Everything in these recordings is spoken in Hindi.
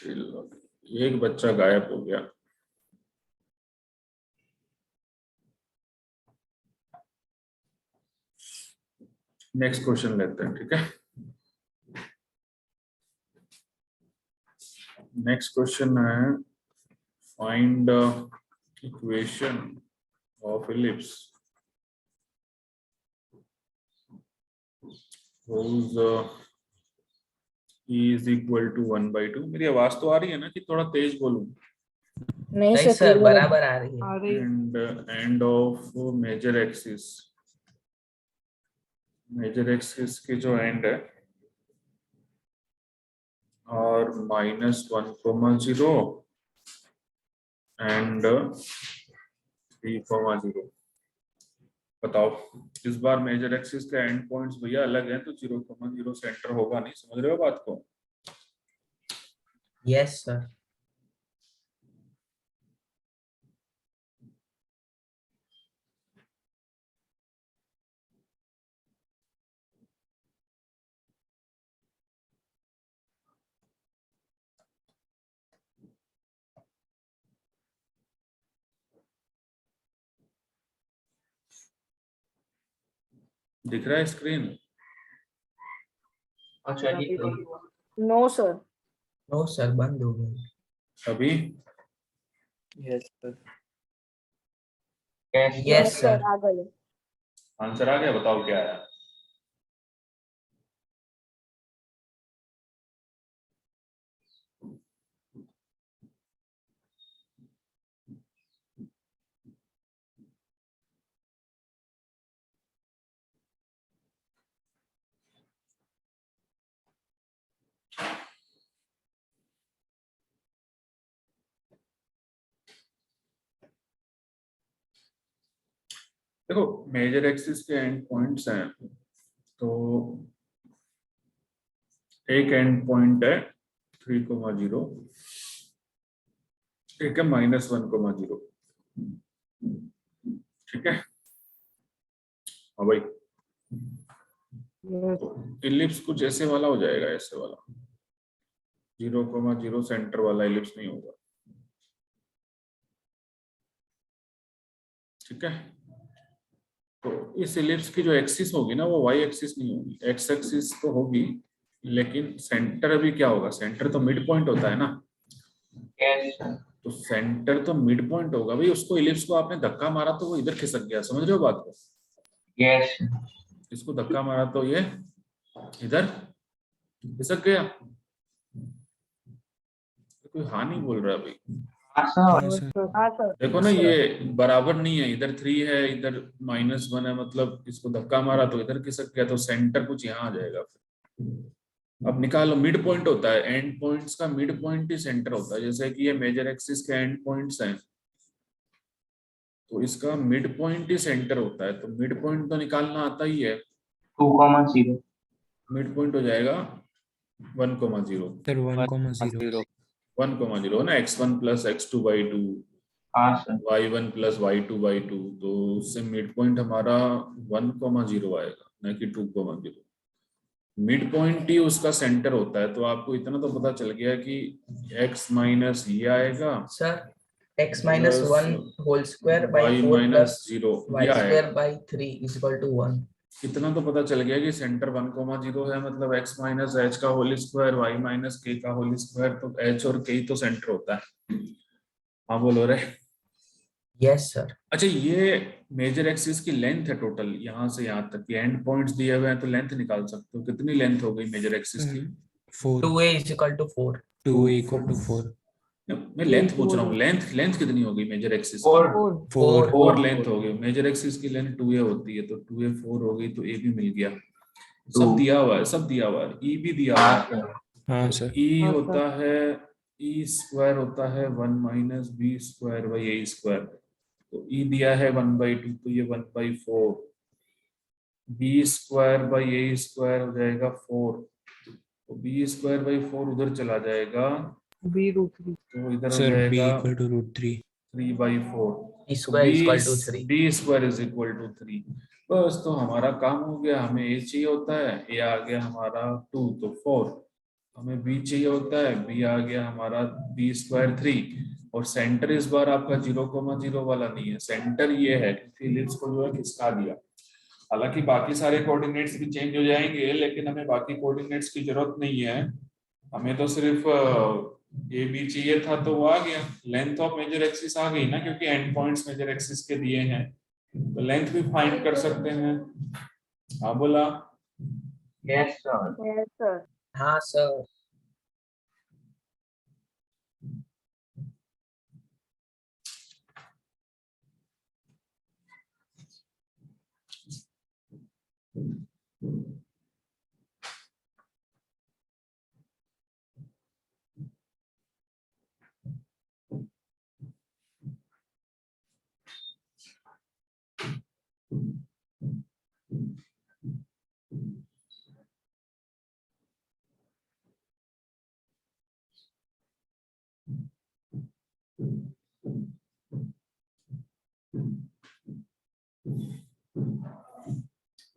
एक बच्चा गायब हो गया। नेक्स्ट क्वेश्चन लेते हैं, ठीक है। नेक्स्ट क्वेश्चन है find equation of ellipse whose e is equal to 1/2। मेरी आवाज तो आ रही है ना कि थोड़ा तेज बोलूं? नहीं नहीं सर, बराबर आ रही है। End of major axis, major axis की जो एंड है और -1,0 एंड 3,0। बताओ, इस बार मेजर एक्सिस के एंड पॉइंट्स भैया अलग हैं, तो 0,0 सेंटर होगा नहीं। समझ रहे हो बात को? Yes sir. दिख रहा है screen? No sir. No sir, बंद हो गई। अभी यस सर। Yes sir. आ गए। आंसर आ गया? बताओ क्या आया। देखो, मेजर एक्सिस के एंड पॉइंट्स हैं, तो एक एंड पॉइंट है 3,0, एक है -1,0। ठीक है। हाँ भाई, इलिप्स कुछ ऐसे वाला हो जाएगा, ऐसे वाला 0,0 सेंटर वाला इलिप्स नहीं होगा। ठीक है। तो इस इलिप्स की जो एक्सिस होगी ना, वो वाई एक्सिस नहीं होगी, एक्स एक्सिस तो होगी, लेकिन सेंटर अभी क्या होगा? सेंटर तो मिड पॉइंट होता है ना। तो सेंटर तो मिड पॉइंट होगा भाई। उसको इलिप्स को आपने धक्का मारा तो वो इधर खिसक गया। समझ रहे हो बात को? यस। इसको धक्का मारा तो ये इधर खिसक गया। कोई हाँ नहीं बोल रहा भाई। हाँ सर। देखो ना, ये बराबर नहीं है, इधर 3 है, इधर -1 है, मतलब इसको धक्का मारा तो इधर खिसक गया, तो सेंटर कुछ यहाँ आ जाएगा। अब निकालो, मिड पॉइंट होता है, एंड पॉइंट्स का मिड पॉइंट ही सेंटर होता है। जैसे कि ये मेजर एक्सिस के एंड पॉइंट्स हैं, तो इसका मिड पॉइंट ही सेंटर होता है। तो मिड पॉइंट तो निकालना आता ही है। 2,0। मिड पॉइंट हो जाएगा 1,0। सर 1,0 1,0 है ना, x1 + x2/2, हाँ सर। y1 + y2/2, तो उससे मिड पॉइंट हमारा 1,0 आएगा, न कि 2,0। मिड पॉइंट ही उसका सेंटर होता है। तो आपको इतना तो पता चल गया कि x माइनस ये आएगा sir, x - 1 whole square by y 4 plus -0 y ये आएगा। Square by 3 = 1। इतना तो पता चल गया कि सेंटर 1,0 है, मतलब x - h का होल स्क्वायर, y - k का होल स्क्वायर, तो h और k तो सेंटर होता है। हाँ बोलो रे। Yes sir. अच्छा, ये मेजर एक्सिस की लेंथ है टोटल, यहाँ से यहाँ तक के एंड पॉइंट्स दिए हुए हैं, तो लेंथ निकाल सकते हो। कितनी लेंथ हो गई मेजर एक्सिस की? 4 2a = 4। 2a = 4 मैं लेंथ पूछ रहा हूँ, लेंथ कितनी हो गई मेजर एक्सिस की? 4 4 लेंथ हो गई। मेजर एक्सिस की लेंथ 2a होती है, तो 2a 4 हो गई, तो a भी मिल गया। सब दिया हुआ है, सब दिया हुआ है, e भी दिया हुआ है। हाँ सर। e होता है, e² होता है 1 - b²/a²। तो e दिया है 1/2, तो ये 1/4। b²/a² हो जाएगा 4, तो b²/4 उधर चला जाएगा, b√3। तो इधर हो सर b जाएगा = √3 3/4। b² तो = 3। b² = 3। बस, तो हमारा काम हो गया। हमें a चाहिए होता है, a आ गया हमारा 2, तो 4। हमें बी चाहिए होता है, बी आ गया हमारा बी स्क्वायर 3, और सेंटर इस बार आपका 0,0 वाला नहीं है, सेंटर ये है क्योंकि इलिप्स को जो है खिसका दिया। हालांकि बाकी सारे कोऑर्डिनेट्स भी चेंज हो जाएंगे, लेकिन हमें बाकी कोऑर्डिनेट्स की जरूरत नहीं है, हमें तो सिर्फ ए बी चाहिए था, तो वो आ गया। लेंथ ऑफ मेजर एक्सिस आ गई ना, क्योंकि एंड पॉइंट्स मेजर एक्सिस के दिए हैं, तो लेंथ भी फाइंड कर सकते हैं। हाँ बोला। Yes, sir. Yes, sir. हाँ सर।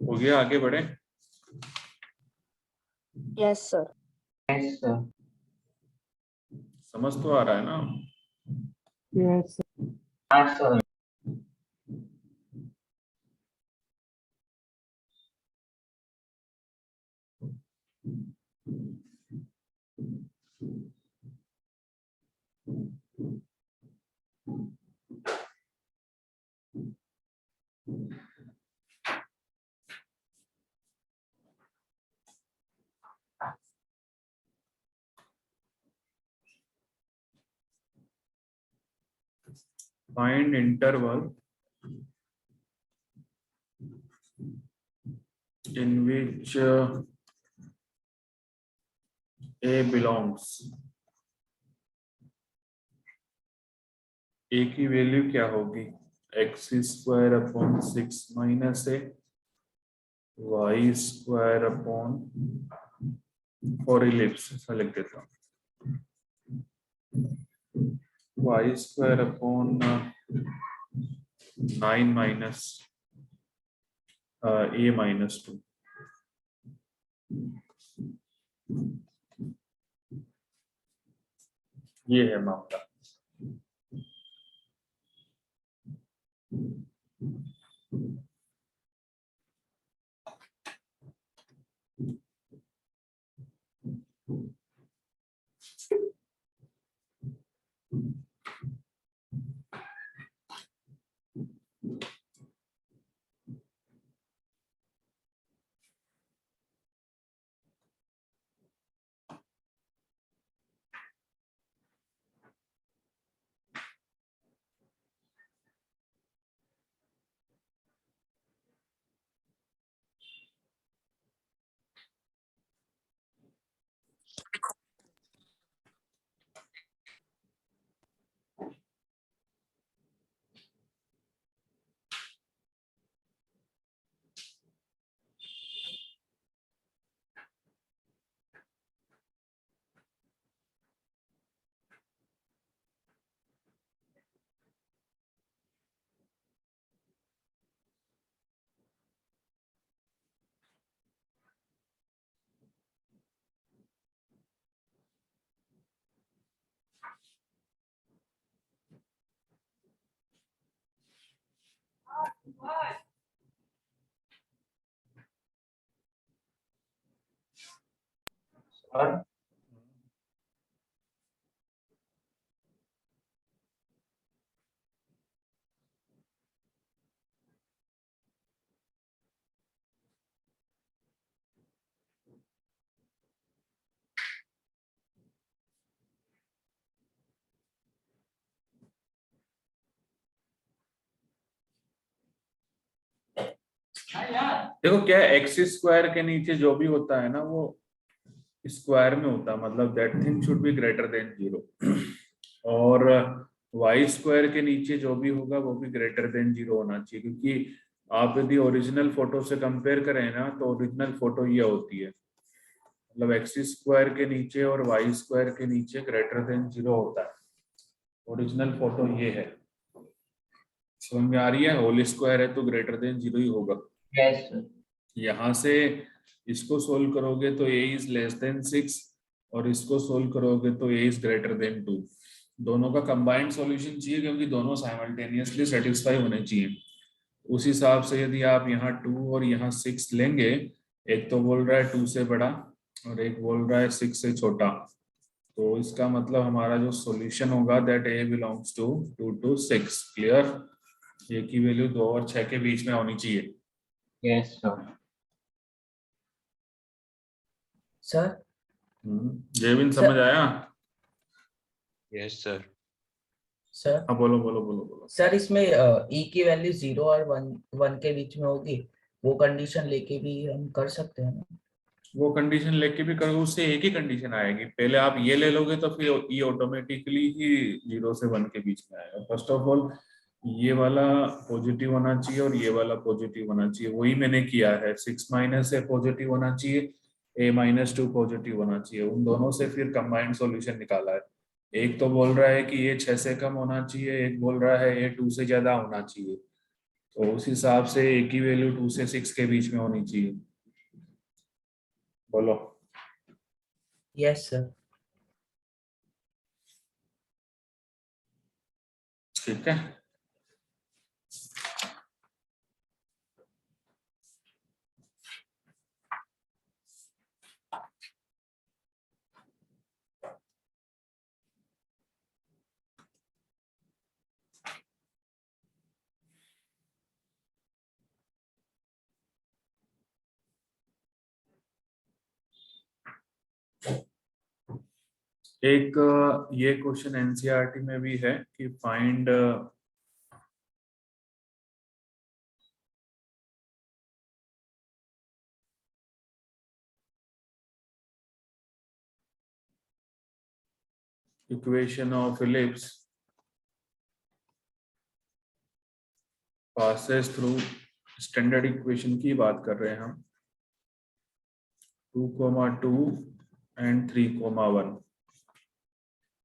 हो गया, आगे बढ़े। Yes, sir. Yes, sir. समझ तो आ रहा है ना? Yes, sir. Yes, sir. Find interval in which A belongs। A की वैल्यू क्या होगी? एक्स स्क्वायर अपॉन 6 माइनस ए, वाई स्क्वायर अपॉन, और इलिप्स ऐसा लिख देता हूँ, वाई स्क्वायर अपॉन 9 माइनस ए माइनस 2। ये है मामला। Sir. देखो क्या है, एक्स स्क्वायर के नीचे जो भी होता है ना वो स्क्वायर में होता है, मतलब that thing should be greater than 0। और वाई स्क्वायर के नीचे जो भी होगा वो भी ग्रेटर देन 0 होना चाहिए, क्योंकि आप यदि ओरिजिनल फोटो से कंपेयर करें ना तो ओरिजिनल फोटो ये होती है, मतलब एक्स स्क्वायर के नीचे और वाई स्क्वायर के नीचे ग्रेटर देन 0 होता है। ओरिजिनल फोटो ये है, समझ में आ रही है? होल स्क्वायर है तो ग्रेटर देन 0 ही होगा। Yes, sir. यहाँ से इसको सोल्व करोगे तो a इज लेस देन 6 और इसको सोल्व करोगे तो a इज ग्रेटर देन 2। दोनों का कंबाइंड सॉल्यूशन चाहिए क्योंकि दोनों साइमल्टेनियसली सेटिस्फाई होने चाहिए। उस हिसाब से यदि आप यहाँ 2 और यहाँ 6 लेंगे, एक तो बोल रहा है 2 से बड़ा और एक बोल रहा है 6 से छोटा, तो इसका मतलब हमारा जो सॉल्यूशन होगा that a belongs to 2 to 6। Clear? a की वैल्यू 2 और 6 के बीच में होनी चाहिए। Yes, sir. सर जेविन सर- समझ आया? Yes sir. सर हाँ बोलो बोलो बोलो बोलो। सर इसमें e की वैल्यू 0 और 1 के बीच में होगी, वो कंडीशन लेके भी हम कर सकते हैं ना? वो कंडीशन लेके भी करोगे, उससे एक ही कंडीशन आएगी। पहले आप ये ले लोगे तो फिर ये ऑटोमेटिकली ही 0 से 1 के बीच में आएगा। फर्स्ट ऑफ ऑल ये वाला पॉजिटिव होना चाहिए और ये वाला पॉजिटिव होना चाहिए, वही मैंने किया है। 6 माइनस ए पॉजिटिव होना चाहिए, a-2 पॉजिटिव होना चाहिए, उन दोनों से फिर कंबाइंड सॉल्यूशन निकाला है। एक तो बोल रहा है कि ये 6 से कम होना चाहिए, एक बोल रहा है ये 2 से ज्यादा होना चाहिए, तो उस हिसाब से एक की वैल्यू 2 से 6 के बीच में होनी चाहिए। बोलो। Yes sir. ठीक है। एक ये क्वेश्चन एनसीईआरटी में भी है कि find equation of ellipse passes through, standard equation की बात कर रहे हैं हम, 2,2 एंड 3,1।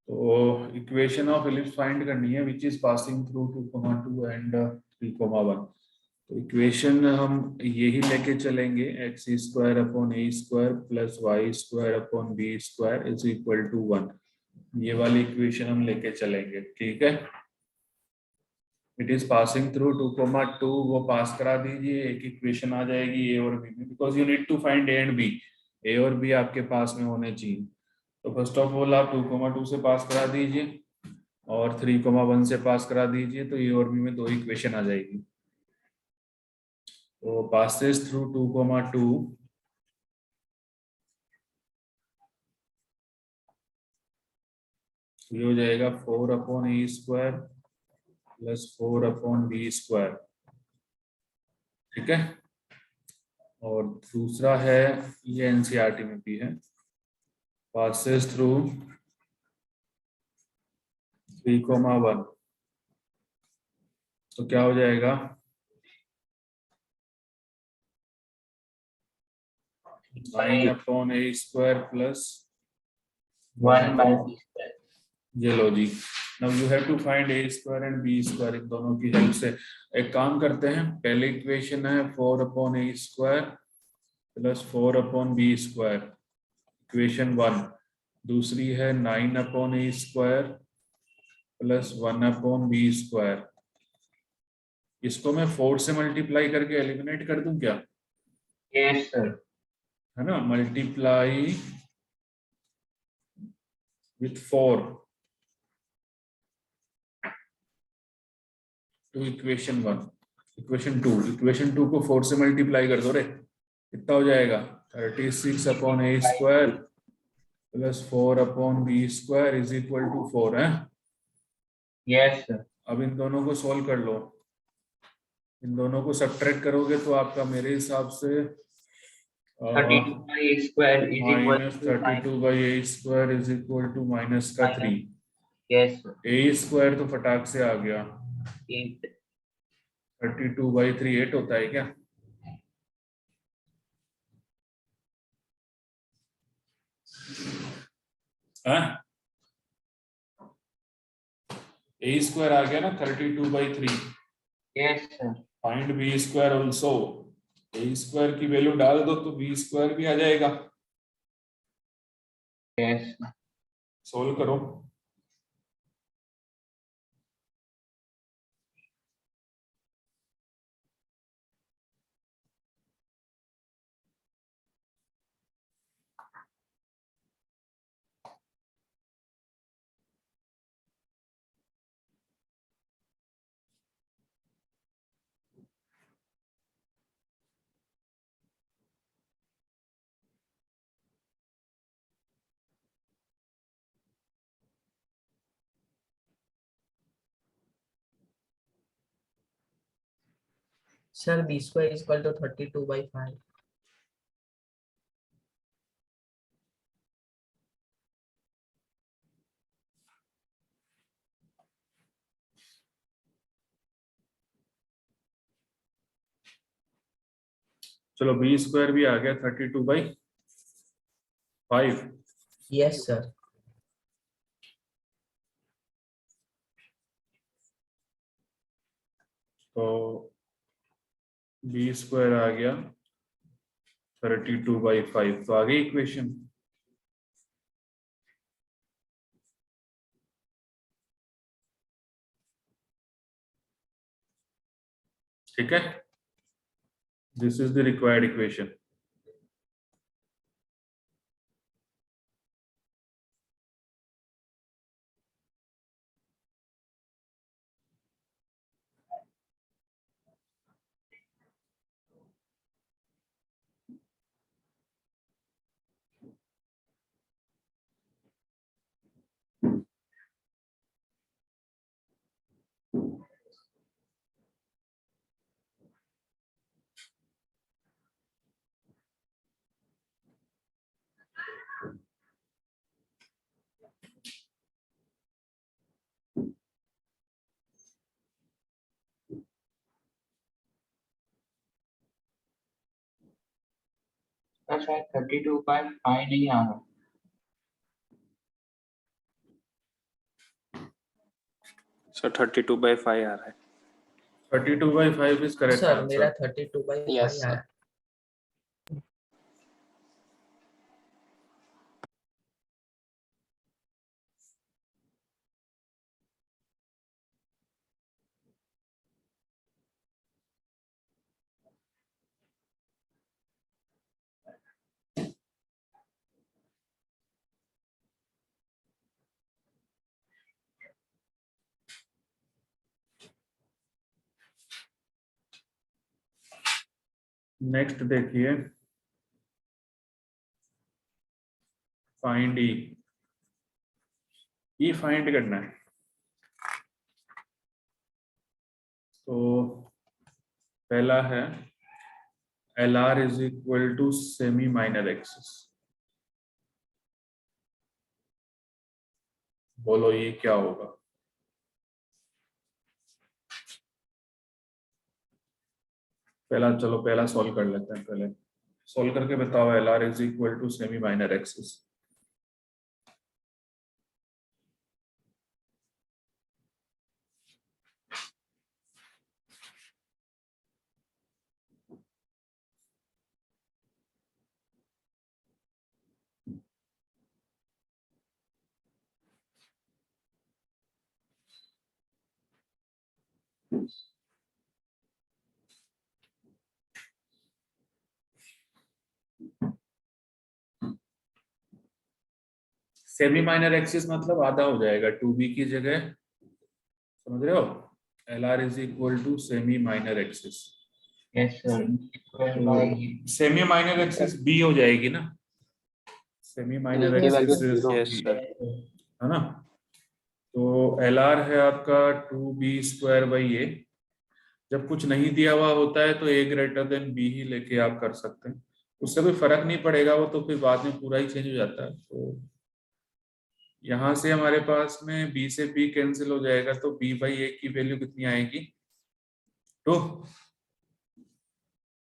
तो इक्वेशन ऑफ इलिप्स फाइंड करनी है which is passing through 2,2 and 3,1। तो इक्वेशन हम यही लेके चलेंगे, x² upon a² plus y² upon b² is equal to 1। ये वाली इक्वेशन हम लेके चलेंगे, ठीक है। इट इज पासिंग थ्रू 2,2, वो पास करा दीजिए, एक इक्वेशन आ जाएगी a और b में, because you need to find a and b। a और b आपके पास में होने चाहिए। तो फर्स्ट ऑफ ऑल आप 2,2 से पास करा दीजिए और 3,1 से पास करा दीजिए, तो a और b में दो इक्वेशन आ जाएगी। तो पासेस थ्रू 2,2 ये हो जाएगा 4 upon a² plus 4 upon b², ठीक है। और दूसरा है, ये एनसीईआरटी में भी है, पासेस थ्रू 3,1। तो क्या हो जाएगा, 9 upon a² plus 1 by b². ये लो जी। Now you have to find a² and b², इन दोनों की हेल्प से। एक काम करते हैं, पहले इक्वेशन है 4 upon a² plus 4 upon b², equation 1। दूसरी है 9 upon a² plus 1 upon b²। इसको मैं 4 से मल्टीप्लाई करके एलिमिनेट कर दूं क्या? Yes, sir. है ना, multiply with 4 to equation 1, equation 2 को 4 से मल्टीप्लाई कर दो रे, कितना हो जाएगा 36 upon a² plus 4 upon b² is equal to 4 है। Yes, sir. अब इन दोनों को सोल्व कर लो, इन दोनों को सब्ट्रैक्ट करोगे तो आपका मेरे हिसाब से 32 by a² is equal minus to 32 by a² is equal to minus का 3। Yes, sir. a² तो फटाक से आ गया, 8. 32 बाई 3 8 होता है क्या? a² आ गया ना 32 by 3। Yes, sir. Find b² also, a² की वैल्यू डाल दो तो b² भी आ जाएगा। Yes. सोल्व करो। Sir b square is equal to 32/5. चलो बी स्क्वायर भी आ गया 32/5। Yes sir. तो बी स्क्वायर आ गया 32/5। तो आ गई इक्वेशन। ठीक है, this is the required equation. Sir शायद 32/5 नहीं आ रहा। सर 32/5 आ रहा है। 32/5 इज करेक्ट सर मेरा आंसर। 32/5 Yes, sir. आया। नेक्स्ट देखिए, फाइंड ई। ई फाइंड करना है। तो पहला है LR is equal to semi minor axis. बोलो ये क्या होगा? पहला सॉल्व कर लेते हैं। पहले सॉल्व करके बताओ LR is equal to semi minor axis. Semi minor axis मतलब आधा हो जाएगा, 2b की जगह, समझ रहे हो? LR is equal to semi minor axis. Yes sir. Semi minor axis b हो जाएगी ना? सेमी माइनर की value axis zero। Yes, sir. है ना? तो LR है आपका 2b²/a। जब कुछ नहीं दिया हुआ होता है तो a ग्रेटर देन b ही लेके आप कर सकते हैं, उससे कोई फर्क नहीं पड़ेगा, वो तो फिर बाद में पूरा ही चेंज हो जाता है। तो यहाँ से हमारे पास में b से b कैंसिल हो जाएगा, तो b/a की वैल्यू कितनी आएगी? 2।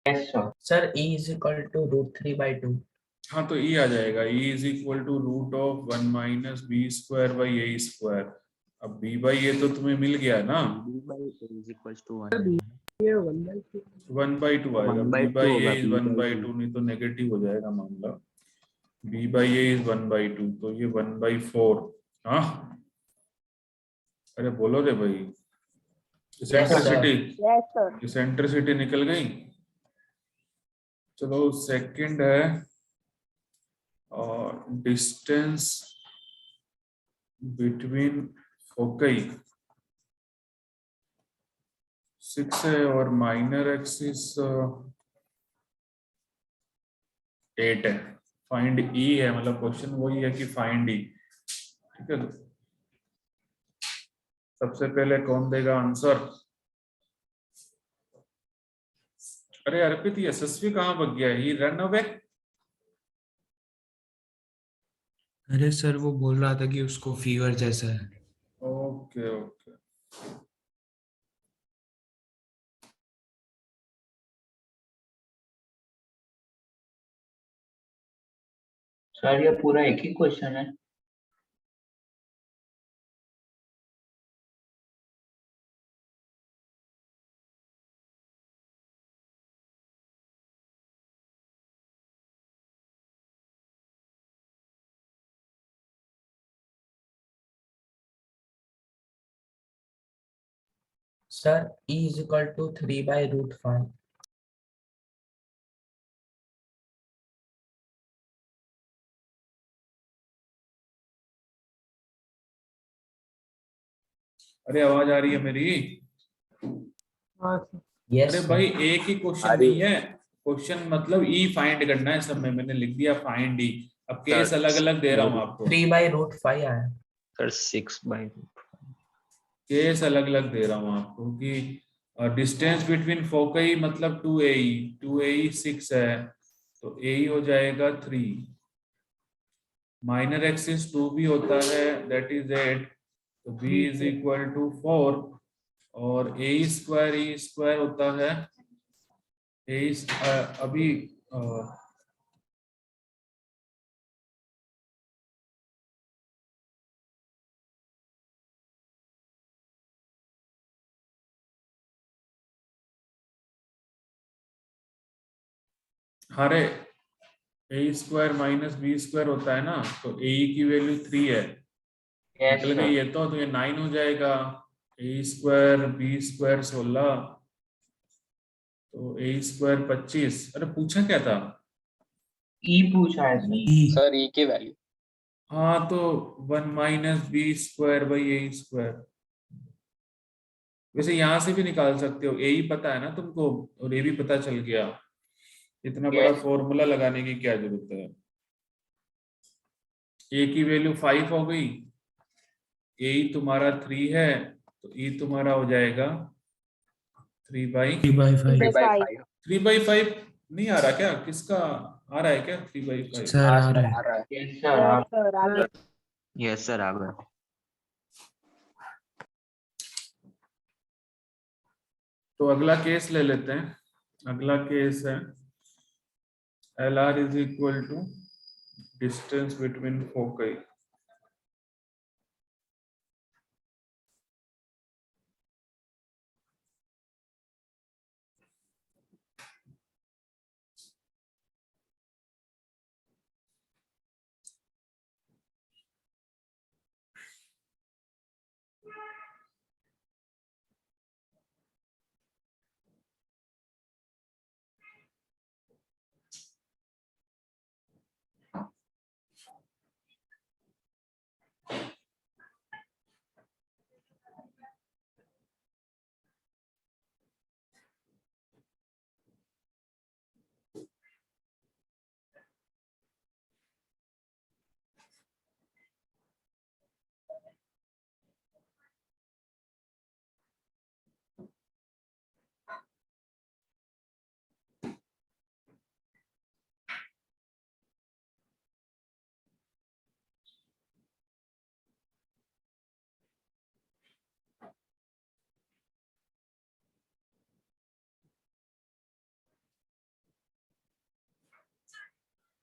Yes sir. Sir e is equal to √3/2. हाँ, तो e आ जाएगा, e is equal to √1 - b²/a²। अब b/a तो तुम्हें मिल गया ना, b/a is equals to 1. ये 1/2 1/2 आएगा। 1/2 b/a होगा, इज b/2। 1/2, नहीं तो नेगेटिव हो जाएगा मामला। b by a is 1/2, तो ये 1/4। हाँ, अरे बोलो रे भाई, इसेंट्रिसिटी, Yes, sir. इसेंट्रिसिटी निकल गई। चलो सेकंड है, और डिस्टेंस बिटवीन फोकई 6 है और माइनर एक्सिस 8 है। फाइंड ई है, मतलब क्वेश्चन वही है कि फाइंड ई। ठीक है, सबसे पहले कौन देगा आंसर? अरे अर्पित, यशस्वी कहाँ भाग गया? ही रन अवे। अरे सर वो बोल रहा था कि उसको फीवर जैसा है। ओके ओके, सर ये पूरा एक ही क्वेश्चन है। Sir E is equal to 3/√5। अरे आवाज आ रही है मेरी? यस अरे सर। भाई एक ही क्वेश्चन नहीं है, क्वेश्चन मतलब ई फाइंड करना है सब में। मैंने लिख दिया फाइंड ई, अब केस अलग अलग दे रहा हूँ आपको। 3/√5 आया। Sir, 6/. केस अलग अलग दे रहा हूँ आपको कि डिस्टेंस बिटवीन फोकई मतलब 2AE, 2AE 6 है तो AE हो जाएगा 3। माइनर एक्सिस 2 भी होता है, दैट इज 8, तो B इज इक्वल टू 4। और A² होता है अभी हरे A² माइनस B² होता है ना, तो AE की वैल्यू 3 है, यस निकल गई सर। है तो ये 9 हो जाएगा। A² B² 16, तो A² 25। अरे पूछा क्या था? ई पूछा है सर। ई सर ई की वैल्यू। हाँ तो 1 माइनस B²/A²। वैसे यहां से भी निकाल सकते हो, ए ही पता है ना तुमको और ए भी पता चल गया, इतना बड़ा यस फॉर्मूला लगाने की क्या जरूरत है। ए की वैल्यू 5 हो गई, ए तुम्हारा 3 है तो ई तुम्हारा हो जाएगा 3/5। 3/5 3/5। 3/5 नहीं आ रहा क्या? किसका आ रहा है क्या 3/5? सर हाँ आ सर रहा आ है। रहा है। यस सर Yes, आप sir. आगे. Yes, sir. Agar. तो अगला केस ले लेते हैं। अगला केस है LR is equal to distance between foci.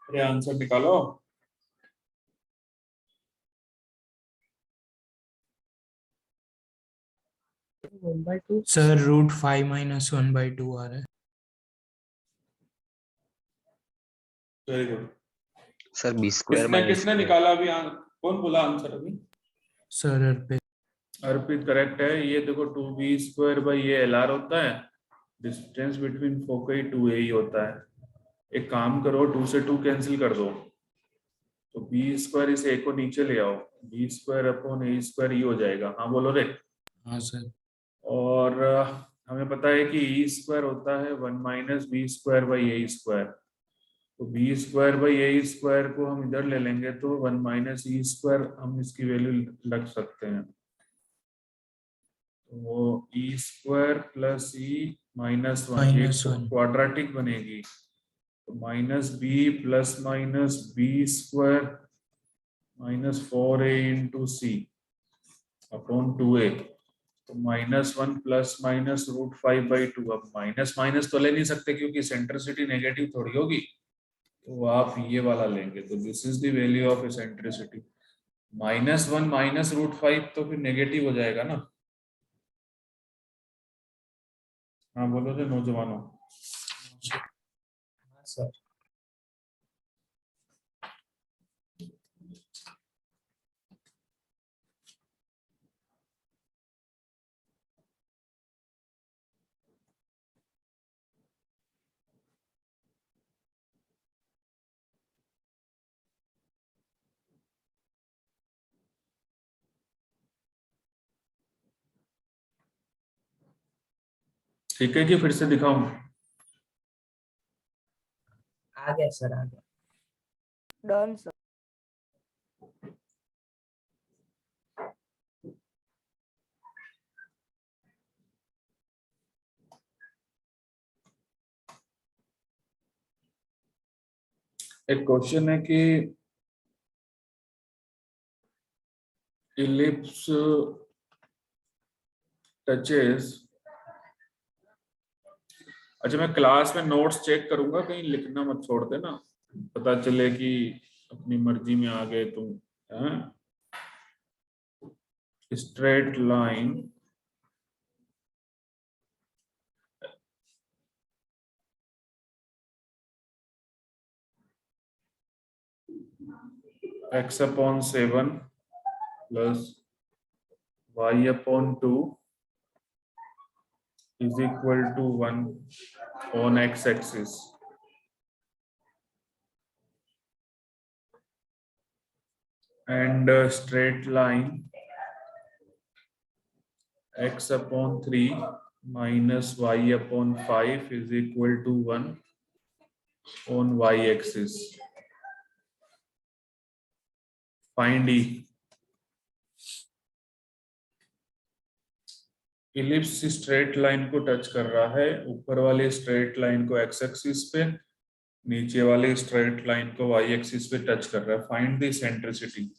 अरे आंसर निकालो। सर √5 - 1/2 आ रहा है। Very good. Sir B square किसने बाय किसने निकाला अभी कौन बोला आंसर अभी? सर अर्पित। अर्पित करेक्ट है। ये देखो 2b² बाई ये LR होता है, डिस्टेंस बिटवीन फोकई 2a ही होता है। एक काम करो, 2 से 2 कैंसिल कर दो, तो b² इस a को नीचे ले आओ, b²/a² ही हो जाएगा। हाँ बोलो रे। हाँ सर। और हमें पता है कि e² होता है 1 - b²/a²। तो b²/a² को हम इधर ले लेंगे तो 1 - e², हम इसकी वैल्यू रख सकते हैं। तो वो e² + e - 1 एक -1। क्वाड्रेटिक बनेगी, तो -b ± b² -4a × c upon 2a, तो -1 ± √5/2। अब माइनस माइनस तो ले नहीं सकते क्योंकि सेंट्रिसिटी नेगेटिव थोड़ी होगी, तो आप ये वाला लेंगे। तो this is the value of eccentricity. -1 - √5 तो फिर नेगेटिव हो जाएगा ना। हाँ बोलो रे नौजवानों। हाँ सर। ठीक है कि फिर से दिखाऊं? आ गया सर, आ गया। Done, sir. एक क्वेश्चन है कि ellipse touches। अच्छा मैं क्लास में नोट्स चेक करूंगा, कहीं लिखना मत छोड़ देना, पता चले कि अपनी मर्जी में आ गए तुम। Straight line x/7 + y/2 is equal to 1 on x-axis, and straight line x/3 minus y/5 is equal to 1 on y-axis. Find E. Ellipse straight line को टच कर रहा है, ऊपर वाले स्ट्रेट लाइन को एक्स एक्सिस पे, नीचे वाले स्ट्रेट लाइन को वाई एक्सिस पे टच कर रहा है। Find the centricity.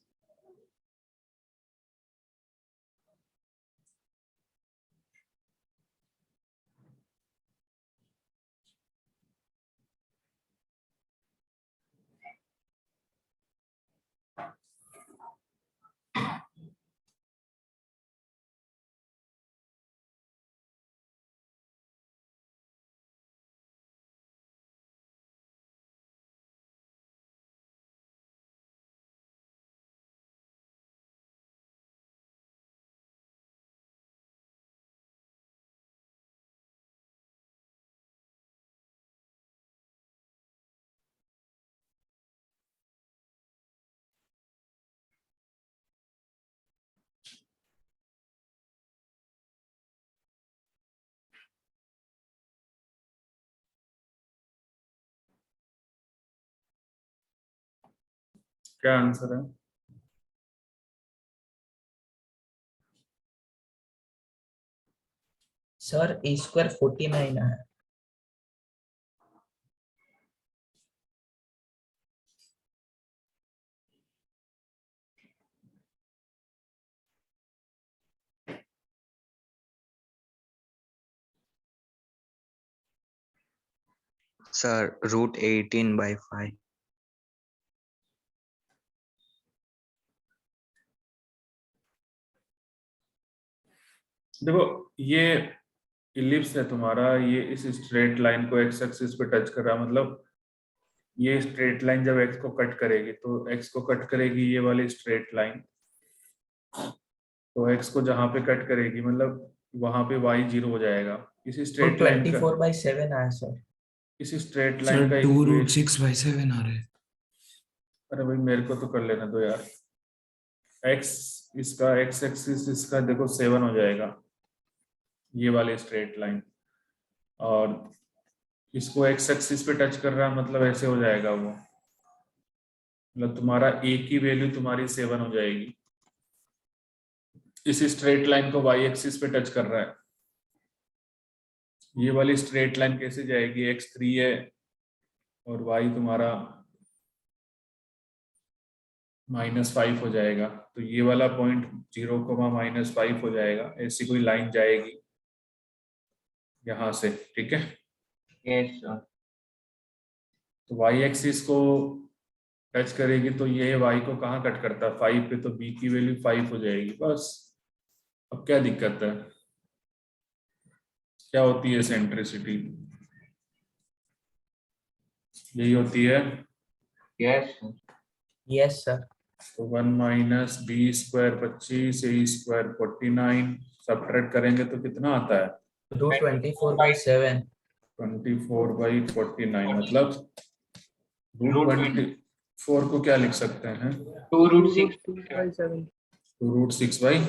क्या आंसर है? सर a² 49 है। सर √18/5। देखो ये इलिप्स है तुम्हारा, ये इस स्ट्रेट लाइन को एक्स एक्सिस पे टच कर रहा है, मतलब ये स्ट्रेट लाइन जब x को कट करेगी तो x को कट करेगी ये वाली स्ट्रेट लाइन, तो x को जहां पे कट करेगी मतलब वहां पे y 0 हो जाएगा। इसी तो स्ट्रेट लाइन का 24/7 आया सर। इसी स्ट्रेट लाइन का सर 2 रूट इक्वेशन, 6/7 आ रहा है। अरे भाई मेरे को तो कर लेना दो यार। x इसका x एक्सिस इसका देखो 7 हो जाएगा ये वाले स्ट्रेट लाइन, और इसको x एक्सिस पे टच कर रहा है मतलब ऐसे हो जाएगा वो, मतलब तुम्हारा a की वैल्यू तुम्हारी 7 हो जाएगी। इसी स्ट्रेट लाइन को y एक्सिस पे टच कर रहा है, ये वाली स्ट्रेट लाइन कैसे जाएगी, x 3 है और y तुम्हारा -5 हो जाएगा, तो ये वाला पॉइंट 0, -5 हो जाएगा। ऐसी कोई लाइन जाएगी यहां से, ठीक है। Yes, sir. तो y एक्सिस को टच करेगी तो ये y को कहाँ कट करता है, 5 पे, तो b की वैल्यू 5 हो जाएगी बस। अब क्या दिक्कत है, क्या होती है सेंट्रिसिटी, यही होती है। Yes, sir. Yes sir. तो 1 - b square 25, a square 49, subtract करेंगे तो कितना आता है, रूट 24/7। 24/49 मतलब Root 24 को क्या लिख सकते हैं, 2√6. 2√6 बाई,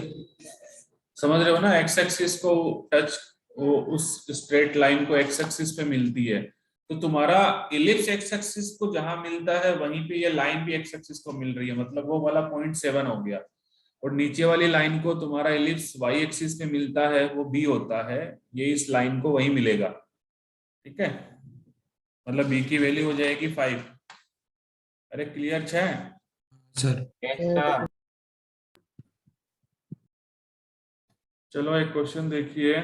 समझ रहे हो ना, x एक्सिस को टच, वो उस स्ट्रेट लाइन को x एक्सिस पे मिलती है, तो तुम्हारा इलिप्स x एक्सिस को जहां मिलता है वहीं पे ये लाइन भी x एक्सिस को मिल रही है, मतलब वो वाला पॉइंट 7 हो गया। और नीचे वाली लाइन को तुम्हारा इलिप्स y एक्सिस पे मिलता है, वो b होता है, ये इस लाइन को वही मिलेगा, ठीक है। मतलब b की वैल्यू हो जाएगी 5। अरे क्लियर है सर Yes, sir. चलो एक क्वेश्चन देखिए,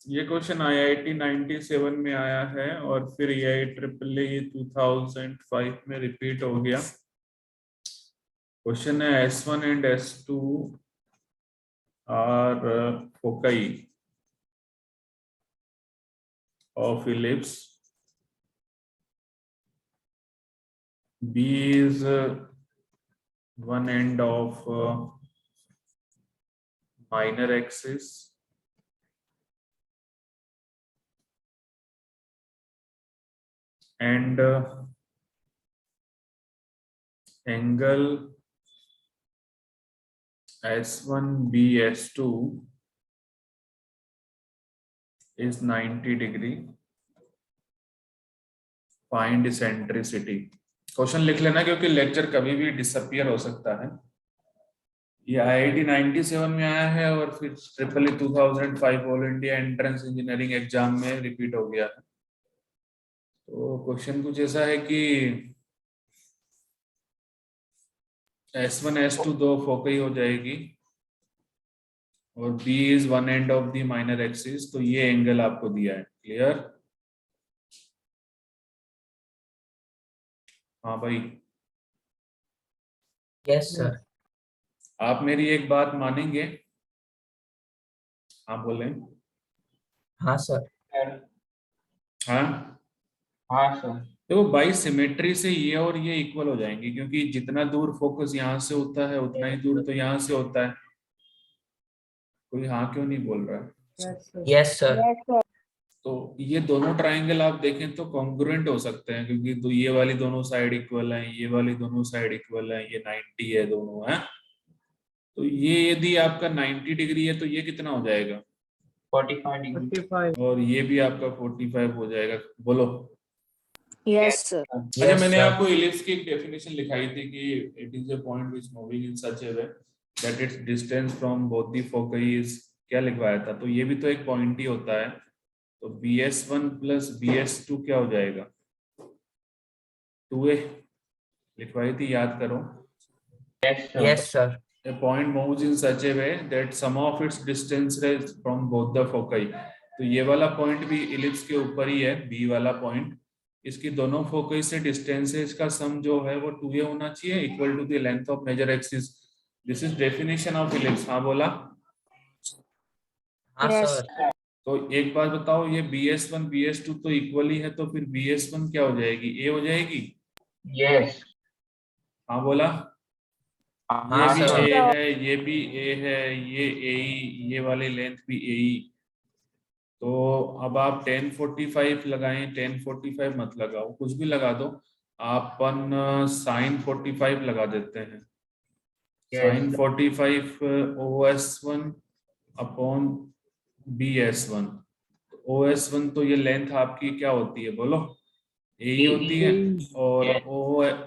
ये क्वेश्चन IIT 97 में आया है और फिर ये IEEE 2005 में रिपीट हो गया। क्वेश्चन है S1 and S2 are foci of ellipse, B is one end of minor axis and angle S1 BS2 is 90 degree. Find eccentricity. Question लिख लेना क्योंकि लेक्चर कभी भी डिसअपियर हो सकता है। ये IIT 97 में आया है और फिर IEEE 2005 all India entrance engineering exam में रिपीट हो गया है। तो क्वेश्चन कुछ ऐसा है कि S1 S2 दो फोकई हो जाएगी और B is one end of the minor axis, तो ये एंगल आपको दिया है, क्लियर। हाँ भाई, यस सर। आप मेरी एक बात मानेंगे, हाँ बोले। हाँ सर। हाँ हाँ, sir. देखो बाई सिमेट्री से ये और ये इक्वल हो जाएंगे, क्योंकि जितना दूर फोकस यहाँ से होता है उतना ही दूर तो यहाँ से होता है। कोई हाँ क्यों नहीं बोल रहा है, यस सर। तो ये दोनों ट्राइंगल आप देखें तो कॉन्ग्रुएंट हो सकते हैं, क्योंकि तो ये वाली दोनों साइड इक्वल है, ये वाली दोनों साइड इक्वल है, ये 90 है दोनों है, तो ये यदि आपका 90 डिग्री है तो ये कितना हो जाएगा, 45 degree. और ये भी आपका 45 हो जाएगा, बोलो। Yes, sir. अच्छा Yes, मैंने sir. आपको इलिप्स की एक डेफिनेशन लिखाई थी कि it is a point which moving in such a way that its distance from both the foci is, क्या लिखवाया था, तो ये भी तो एक पॉइंट ही होता है, तो BS1 प्लस BS2 क्या हो जाएगा, 2a लिखवाई थी, याद करो। Yes, sir. Yes sir. A point moves in such a way that sum of its distance is from both the foci, तो ये वाला पॉइंट भी इलिप्स के ऊपर ही है, B वाला पॉइंट, इसकी दोनों फोकई से डिस्टेंस है, इसका सम जो है वो 2a होना चाहिए, equal to the length of major axis. This is definition of ellipse. हाँ बोला। हाँ Yes. सर। तो एक बात बताओ, ये BS1 BS2 तो इक्वल ही है, तो फिर BS1 क्या हो जाएगी, a हो जाएगी, Yes. हाँ बोला, ये हाँ भी सर। ए है, ये भी ए है, ये ए, ये वाली लेंथ भी ए। तो अब आप 1045 लगाएं, 1045 मत लगाओ, कुछ भी लगा दो, अपन साइन 45 लगा देते हैं। Sign 45 OS1 upon BS1। OS1 तो ये लेंथ आपकी क्या होती है बोलो, ए ही होती है। और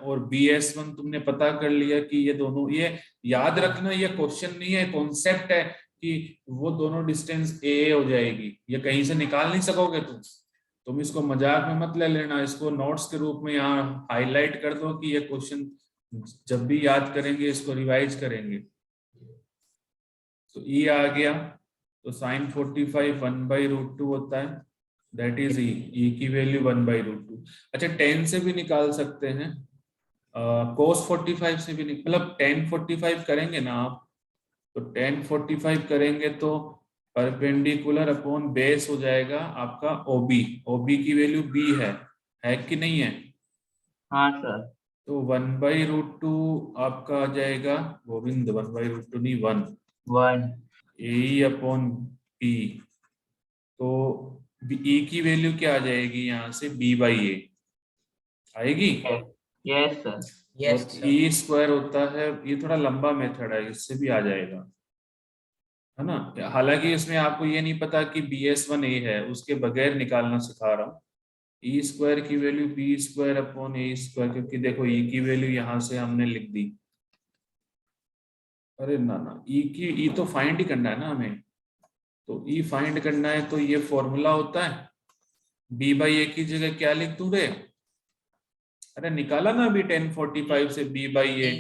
और BS1 तुमने पता कर लिया कि ये दोनों, ये याद रखना, ये क्वेश्चन नहीं है, कॉन्सेप्ट है कि वो दोनों डिस्टेंस ए हो जाएगी, ये कहीं से निकाल नहीं सकोगे तुम इसको मजाक में मत ले लेना, इसको नोट्स के रूप में यहाँ हाईलाइट कर दो कि ये क्वेश्चन जब भी याद करेंगे इसको रिवाइज करेंगे। तो ई आ गया, तो साइन 45 1/√2 होता है, दैट इज ई की वैल्यू 1/√2। अच्छा 10 से भी निकाल सकते हैं, cos 45 से भी मतलब 1045 करेंगे ना आप, तो 1045 करेंगे तो परपेंडिकुलर अपॉन बेस हो जाएगा आपका OB की वैल्यू B है कि नहीं है? हाँ सर। तो 1/√2 आपका आ जाएगा गोविंद, 1/√2 नहीं 1 ए अपॉन B। तो E की वैल्यू क्या आ जाएगी यहाँ से, B/A आएगी। Yes sir. यस और सर। E स्क्वायर होता है, ये थोड़ा लंबा मेथड है, इससे भी आ जाएगा, है ना। हालांकि इसमें आपको ये नहीं पता कि BS1 A है, उसके बगैर निकालना सिखा रहा हूँ। E स्क्वायर की value B square upon A square, क्योंकि देखो E की वैल्यू यहाँ से हमने लिख दी, अरे ना E तो फाइंड ही करना है ना हमें, तो E फाइंड करना है, तो ये फॉर्मूला होता है B/A की जगह क्या लिख दूं रे, अरे निकाला ना अभी 1045 से B/A,